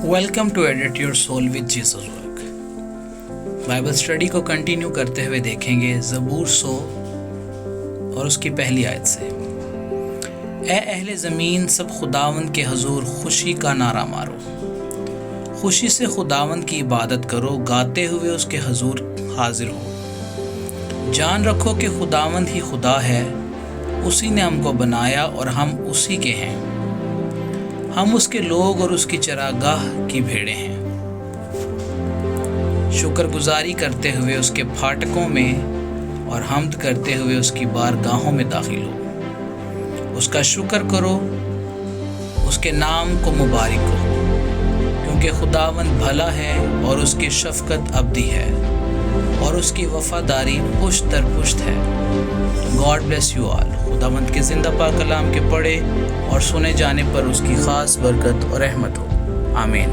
Welcome to edit your soul with Jesus work. Bible study को continue करते हुए देखेंगे ज़बूर 100 और उसकी पहली आयत से। ए अहले ज़मीन, सब खुदावंद के हजूर खुशी का नारा मारो, खुशी से खुदावंद की इबादत करो, गाते हुए उसके हजूर हाजिर हो। जान रखो कि खुदावंद ही खुदा है, उसी ने हमको बनाया और हम उसी के हैं। हम उसके लोग और उसकी चरागाह की भेड़ें हैं। शुक्रगुजारी करते हुए उसके फाटकों में और हम्द करते हुए उसकी बारगाहों में दाखिल हो। उसका शुक्र करो, उसके नाम को मुबारक कहो, क्योंकि खुदावंद भला है और उसकी शफकत अबदी है और उसकी वफादारी पुश्त दर पुश्त है। God bless you all. खुदावंद के जिंदा पाक कलाम के पढ़े और सुने जाने पर उसकी ख़ास बरकत और रहमत हो। आमीन।